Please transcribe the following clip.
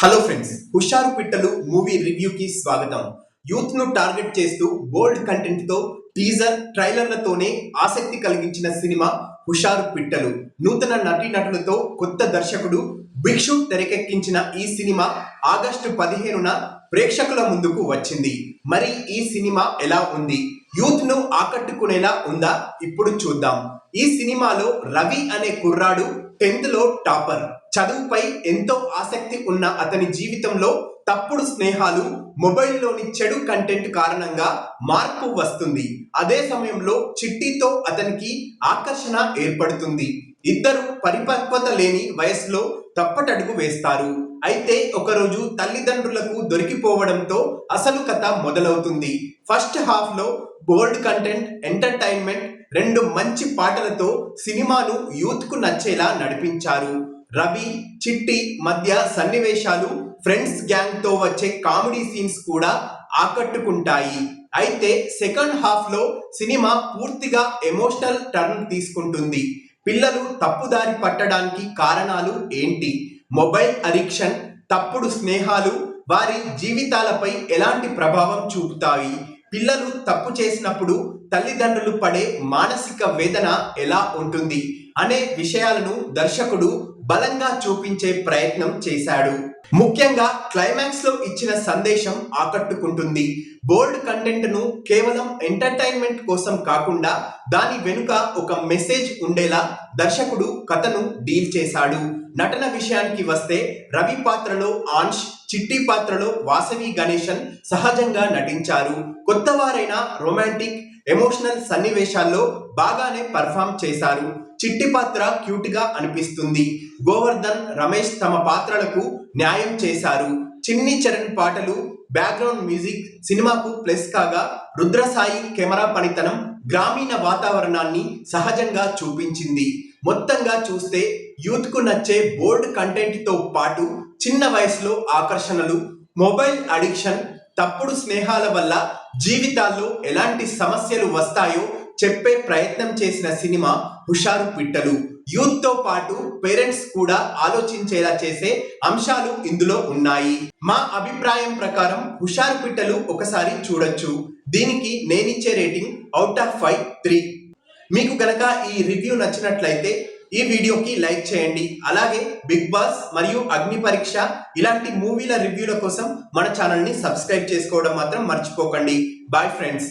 Hello friends, హుషారు పిట్టలు movie రివ్యూకి స్వాగతం. యూత్ ను టార్గెట్ చేస్తూ బోల్డ్ కంటెంట్ తో టీజర్ ట్రైలర్లతోనే ఆసక్తి కలిగించిన సినిమా హుషారు పిట్టలు. నూతన నటీనటులతో కొత్త దర్శకుడు భిక్షు తెరకెక్కించిన ఈ సినిమా ఆగస్టు 15న ప్రేక్షకుల ముందుకు వచ్చింది. మరి ఈ సినిమా ఎలా ఉంది? యూత్ ను ఆకట్టుకునేలా ఉందా? ఇప్పుడు చూద్దాం. ఈ సినిమాలో రవి అనే కుర్రాడు 10th లో టాపర్. చదువుపై ఎంతో ఆసక్తి ఉన్న అతని జీవితంలో తప్పుడు స్నేహాలు, మొబైల్లోని చెడు కంటెంట్ కారణంగా మార్పు వస్తుంది. అదే సమయంలో చిట్టితో అతనికి ఆకర్షణ ఏర్పడుతుంది. ఇద్దరు పరిపక్వత లేని వయసులో తప్పటడుగు వేస్తారు. అయితే ఒకరోజు తల్లిదండ్రులకు దొరికిపోవడంతో అసలు కథ మొదలవుతుంది. ఫస్ట్ హాఫ్ లో బోల్డ్ కంటెంట్, ఎంటర్టైన్మెంట్, 2 మంచి పాటలతో సినిమాను యూత్ కు నచ్చేలా నడిపించారు. రవి, చిట్టి మధ్య సన్నివేశాలు, ఫ్రెండ్స్ గ్యాంగ్ తో వచ్చే కామెడీ సీన్స్ కూడా ఆకట్టుకుంటాయి. అయితే సెకండ్ హాఫ్ లో సినిమా పూర్తిగా ఎమోషనల్ టర్న్ తీసుకుంటుంది. పిల్లలు తప్పుదారి పట్టడానికి కారణాలు ఏంటి? మొబైల్ అడిక్షన్, తప్పుడు స్నేహాలు వారి జీవితాలపై ఎలాంటి ప్రభావం చూపుతాయి? పిల్లలు తప్పు చేసినప్పుడు తల్లిదండ్రులు పడే మానసిక వేదన ఎలా ఉంటుంది అనే విషయాలను దర్శకుడు బలంగా చూపించే ప్రయత్నం చేశాడు. ముఖ్యంగా క్లైమాక్స్ లో ఇచ్చిన సందేశం ఆకట్టుకుంటుంది. బోల్డ్ కంటెంట్ ను కేవలం ఎంటర్టైన్మెంట్ కోసం కాకుండా దాని వెనుక ఒక మెసేజ్ ఉండేలా దర్శకుడు కథను డీల్ చేశాడు. నటన విషయానికి వస్తే రవి పాత్రలో ఆంష్, చిట్టి పాత్రలో వాసవి గణేశన్ సహజంగా నటించారు. కొత్తవారైన రొమాంటిక్, ఎమోషనల్ సన్నివేశాల్లో బాగానే పర్ఫామ్ చేశారు. చిట్టి పాత్ర క్యూట్ గా అనిపిస్తుంది. గోవర్ధన్, రమేష్ తమ పాత్రలకు న్యాయం చేశారు. చిన్ని చరణ్ పాటలు, బ్యాక్గ్రౌండ్ మ్యూజిక్ సినిమాకు ప్లస్ కాగా, రుద్రసాయి కెమెరా పనితనం గ్రామీణ వాతావరణాన్ని సహజంగా చూపించింది. మొత్తంగా చూస్తే యూత్ కు నచ్చే బోల్డ్ కంటెంట్ తో పాటు చిన్న వయసులో ఆకర్షణలు, మొబైల్ అడిక్షన్, తప్పుడు స్నేహాల వల్ల జీవితాల్లో ఎలాంటి సమస్యలు వస్తాయో చెప్పే ప్రయత్నం చేసిన సినిమా హుషారు పిట్టలు. యూత్ తో పాటు పేరెంట్స్ కూడా ఆలోచించేలా చేసే అంశాలు ఇందులో ఉన్నాయి. మా అభిప్రాయం ప్రకారం హుషారు పిట్టలు ఒకసారి చూడొచ్చు. దీనికి నేనిచ్చే రేటింగ్ అవుట్ ఆఫ్ 5 3. మీకు గనక ఈ రివ్యూ నచ్చినట్లయితే ఈ వీడియోకి లైక్ చేయండి. అలాగే బిగ్ బాస్ మరియు అగ్ని పరీక్ష ఇలాంటి మూవీల రివ్యూల కోసం మన ఛానల్ ని సబ్స్క్రైబ్ చేసుకోవడం మాత్రం మర్చిపోకండి. Bye friends.